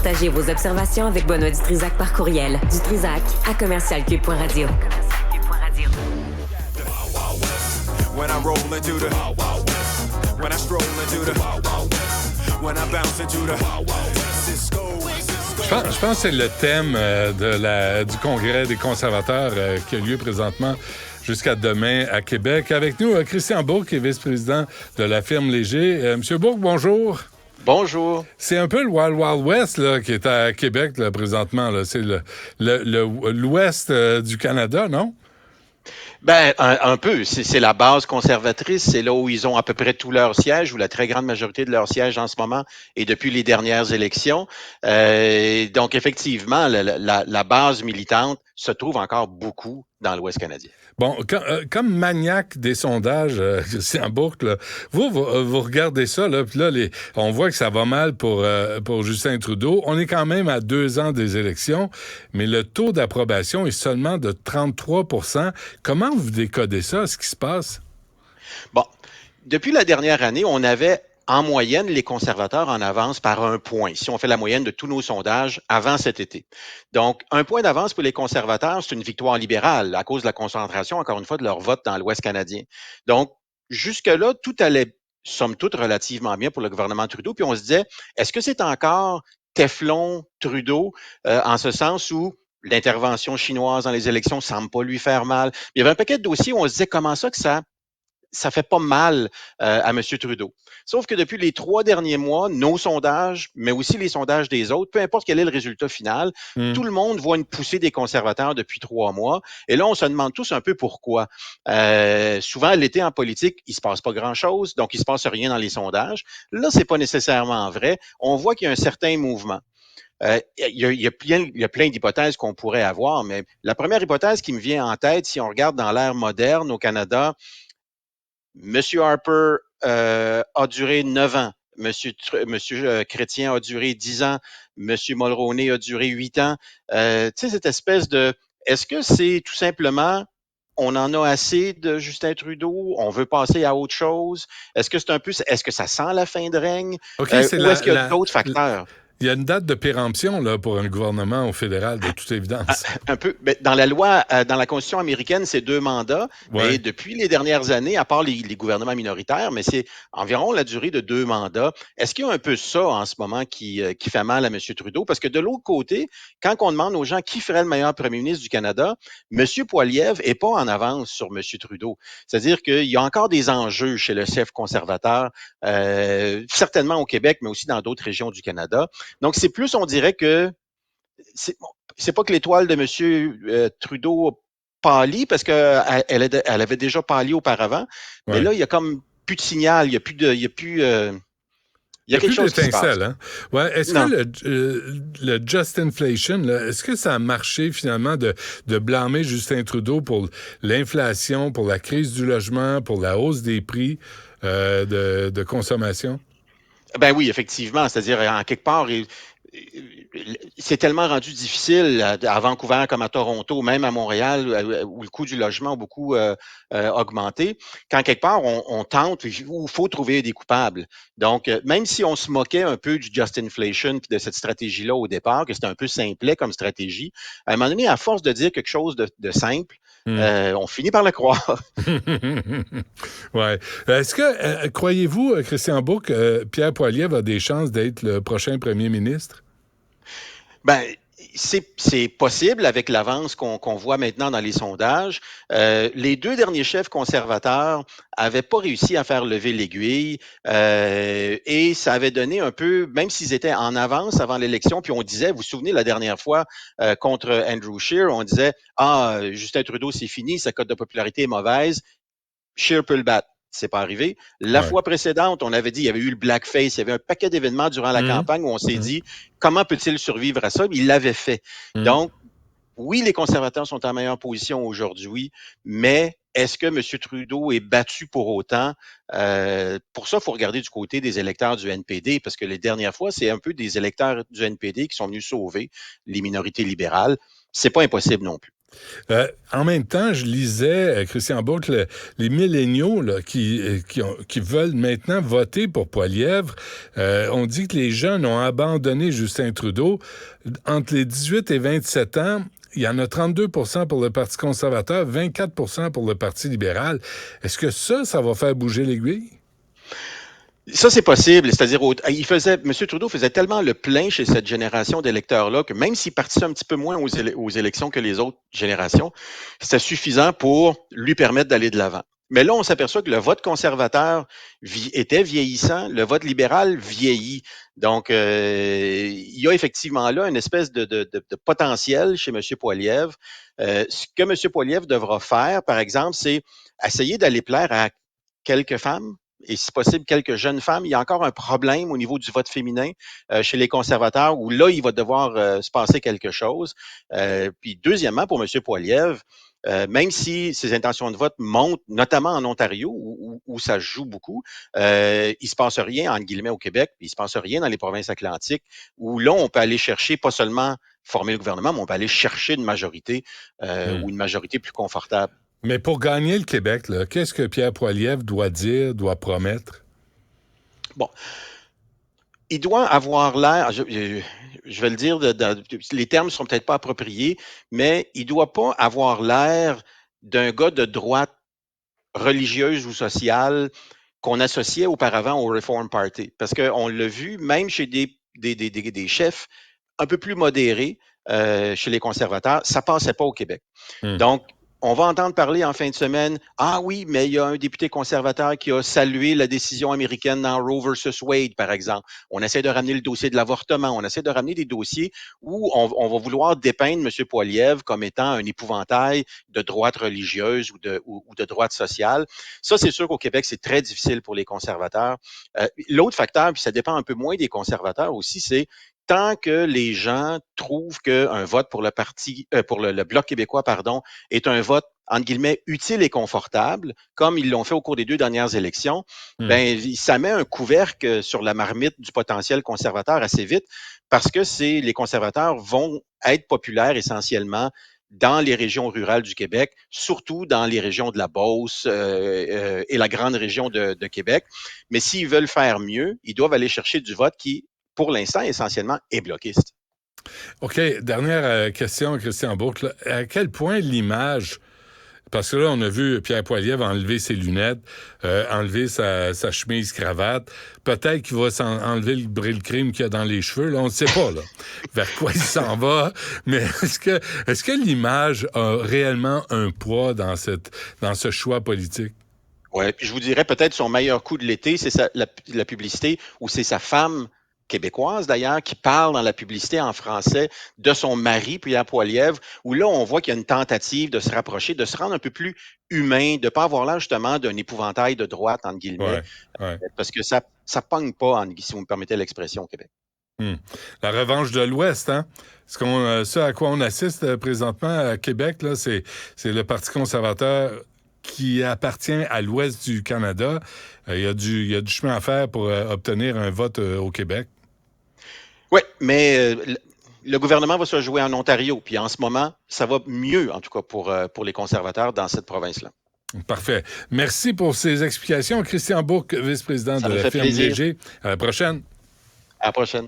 Partagez vos observations avec Benoît Dutrisac par courriel. dutrisac@commercialcube.radio. When I roll into the when I stroll into the when I bounce into the Je pense que c'est le thème du congrès des conservateurs qui a lieu présentement jusqu'à demain à Québec. Avec nous, Christian Bourque, qui est vice-président de la firme Léger. Monsieur Bourque, bonjour. Bonjour. C'est un peu le Wild Wild West là, qui est à Québec là, présentement. Là. C'est l'ouest du Canada, non? Ben, un peu. C'est la base conservatrice. C'est là où ils ont à peu près tous leurs sièges, ou la très grande majorité de leurs sièges en ce moment, et depuis les dernières élections. Donc, effectivement, la base militante se trouve encore beaucoup dans l'Ouest canadien. Bon, comme maniaque des sondages, Christian Bourque, là, vous regardez ça, là, puis là, on voit que ça va mal pour Justin Trudeau. On est quand même à 2 ans des élections, mais le taux d'approbation est seulement de 33%. Comment vous décodez ça, ce qui se passe? Bon, depuis la dernière année, on avait en moyenne les conservateurs en avance par 1 point, si on fait la moyenne de tous nos sondages avant cet été. Donc, 1 point d'avance pour les conservateurs, c'est une victoire libérale à cause de la concentration, encore une fois, de leur vote dans l'Ouest canadien. Donc, jusque-là, tout allait, somme toute, relativement bien pour le gouvernement Trudeau. Puis on se disait, est-ce que c'est encore Teflon Trudeau, en ce sens où l'intervention chinoise dans les élections semble pas lui faire mal? Il y avait un paquet de dossiers où on se disait, comment ça que ça fait pas mal à M. Trudeau. Sauf que depuis les 3 derniers mois, nos sondages, mais aussi les sondages des autres, peu importe quel est le résultat final, tout le monde voit une poussée des conservateurs depuis 3 mois. Et là, on se demande tous un peu pourquoi. Souvent, l'été en politique, il se passe pas grand-chose, donc il se passe rien dans les sondages. Là, c'est pas nécessairement vrai. On voit qu'il y a un certain mouvement. Il y a plein d'hypothèses qu'on pourrait avoir, mais la première hypothèse qui me vient en tête, si on regarde dans l'ère moderne au Canada, Monsieur Harper a duré 9 ans. Monsieur Chrétien a duré 10 ans. Monsieur Mulroney a duré 8 ans. Tu sais, cette espèce de... Est-ce que c'est tout simplement... On en a assez de Justin Trudeau, on veut passer à autre chose? Est-ce que c'est un peu... Est-ce que ça sent la fin de règne? Okay, ou est-ce qu'il y a d'autres facteurs? Il y a une date de péremption là, pour un gouvernement au fédéral, de toute évidence. Un peu. Mais dans la loi, dans la Constitution américaine, c'est 2 mandats. Ouais. Mais depuis les dernières années, à part les gouvernements minoritaires, mais c'est environ la durée de 2 mandats. Est-ce qu'il y a un peu ça en ce moment qui fait mal à M. Trudeau? Parce que de l'autre côté, quand on demande aux gens qui ferait le meilleur premier ministre du Canada, M. Poilievre n'est pas en avance sur M. Trudeau. C'est-à-dire qu'il y a encore des enjeux chez le chef conservateur, certainement au Québec, mais aussi dans d'autres régions du Canada. Donc, c'est plus, on dirait que c'est pas que l'étoile de M. Trudeau pâlit, parce qu'elle avait déjà pâli auparavant, mais là, il y a comme plus de signal, il y a quelque chose qui se passe. Hein? Ouais. Est-ce que le Just Inflation, là, est-ce que ça a marché finalement de blâmer Justin Trudeau pour l'inflation, pour la crise du logement, pour la hausse des prix de consommation? Ben oui, effectivement. C'est-à-dire, en quelque part, c'est tellement rendu difficile à Vancouver comme à Toronto, même à Montréal, où le coût du logement a beaucoup augmenté, qu'en quelque part, on tente, où il faut trouver des coupables. Donc, même si on se moquait un peu du Just Inflation et de cette stratégie-là au départ, que c'était un peu simplet comme stratégie, à un moment donné, à force de dire quelque chose de simple, on finit par le croire. Ouais. Est-ce que, croyez-vous, Christian Bourque, Pierre Poilievre a des chances d'être le prochain premier ministre? Ben, c'est possible avec l'avance qu'on voit maintenant dans les sondages. Les 2 derniers chefs conservateurs avaient pas réussi à faire lever l'aiguille et ça avait donné un peu, même s'ils étaient en avance avant l'élection, puis on disait, vous vous souvenez la dernière fois contre Andrew Scheer, on disait, Justin Trudeau, c'est fini, sa cote de popularité est mauvaise, Scheer peut le battre. C'est pas arrivé. La fois précédente, on avait dit il y avait eu le blackface, il y avait un paquet d'événements durant la campagne où on s'est dit comment peut-il survivre à ça? Il l'avait fait. Donc, oui, les conservateurs sont en meilleure position aujourd'hui, mais est-ce que M. Trudeau est battu pour autant? Pour ça, il faut regarder du côté des électeurs du NPD, parce que les dernières fois, c'est un peu des électeurs du NPD qui sont venus sauver les minorités libérales. C'est pas impossible non plus. En même temps, je lisais, Christian Bourque, les milléniaux là, qui veulent maintenant voter pour Poilievre. On dit que les jeunes ont abandonné Justin Trudeau. Entre les 18 et 27 ans, il y en a 32 % pour le Parti conservateur, 24 % pour le Parti libéral. Est-ce que ça va faire bouger l'aiguille? Ça, c'est possible. C'est-à-dire, M. Trudeau faisait tellement le plein chez cette génération d'électeurs-là que même s'il participait un petit peu moins aux élections que les autres générations, c'était suffisant pour lui permettre d'aller de l'avant. Mais là, on s'aperçoit que le vote conservateur était vieillissant, le vote libéral vieillit. Donc, il y a effectivement là une espèce de potentiel chez M. Poilievre. Ce que M. Poilievre devra faire, par exemple, c'est essayer d'aller plaire à quelques femmes, et si possible, quelques jeunes femmes. Il y a encore un problème au niveau du vote féminin chez les conservateurs où là, il va devoir se passer quelque chose. Puis deuxièmement, pour M. Poilievre, même si ses intentions de vote montent, notamment en Ontario, où ça joue beaucoup, il se passe rien, entre guillemets, au Québec, puis il se passe rien dans les provinces atlantiques, où là, on peut aller chercher pas seulement former le gouvernement, mais on peut aller chercher une majorité ou une majorité plus confortable. Mais pour gagner le Québec, là, qu'est-ce que Pierre Poilievre doit dire, doit promettre? Bon, il doit avoir l'air, je vais le dire, les termes ne sont peut-être pas appropriés, mais il ne doit pas avoir l'air d'un gars de droite religieuse ou sociale qu'on associait auparavant au Reform Party. Parce qu'on l'a vu, même chez des chefs un peu plus modérés chez les conservateurs, ça ne passait pas au Québec. Donc, on va entendre parler en fin de semaine, ah oui, mais il y a un député conservateur qui a salué la décision américaine dans Roe versus Wade, par exemple. On essaie de ramener le dossier de l'avortement, on essaie de ramener des dossiers où on va vouloir dépeindre M. Poilievre comme étant un épouvantail de droite religieuse ou de droite sociale. Ça, c'est sûr qu'au Québec, c'est très difficile pour les conservateurs. L'autre facteur, puis ça dépend un peu moins des conservateurs aussi, c'est tant que les gens trouvent qu'un vote pour le Bloc québécois, est un vote, entre guillemets, utile et confortable, comme ils l'ont fait au cours des 2 dernières élections, ça met un couvercle sur la marmite du potentiel conservateur assez vite parce que les conservateurs vont être populaires essentiellement dans les régions rurales du Québec, surtout dans les régions de la Beauce et la grande région de Québec. Mais s'ils veulent faire mieux, ils doivent aller chercher du vote qui, pour l'instant, essentiellement, est bloquiste. OK. Dernière question, Christian Bourque. Là. À quel point l'image... Parce que là, on a vu Pierre Poilievre enlever ses lunettes, enlever sa chemise cravate. Peut-être qu'il va enlever le brille-crime qu'il y a dans les cheveux. Là, on ne sait pas là, vers quoi il s'en va. Mais est-ce que l'image a réellement un poids dans ce choix politique? Oui, puis je vous dirais peut-être son meilleur coup de l'été, c'est la publicité où c'est sa femme québécoise d'ailleurs, qui parle dans la publicité en français de son mari, Pierre Poilievre, où là, on voit qu'il y a une tentative de se rapprocher, de se rendre un peu plus humain, de ne pas avoir l'air justement d'un épouvantail de droite, entre guillemets, parce que ça pogne pas, si vous me permettez l'expression, au Québec. La revanche de l'Ouest, hein? Ce à quoi on assiste présentement à Québec, là, c'est le Parti conservateur qui appartient à l'ouest du Canada. Il y a du chemin à faire pour obtenir un vote au Québec. Oui, mais le gouvernement va se jouer en Ontario. Puis en ce moment, ça va mieux, en tout cas, pour les conservateurs dans cette province-là. Parfait. Merci pour ces explications. Christian Bourque, vice-président de la firme Léger. À la prochaine. À la prochaine.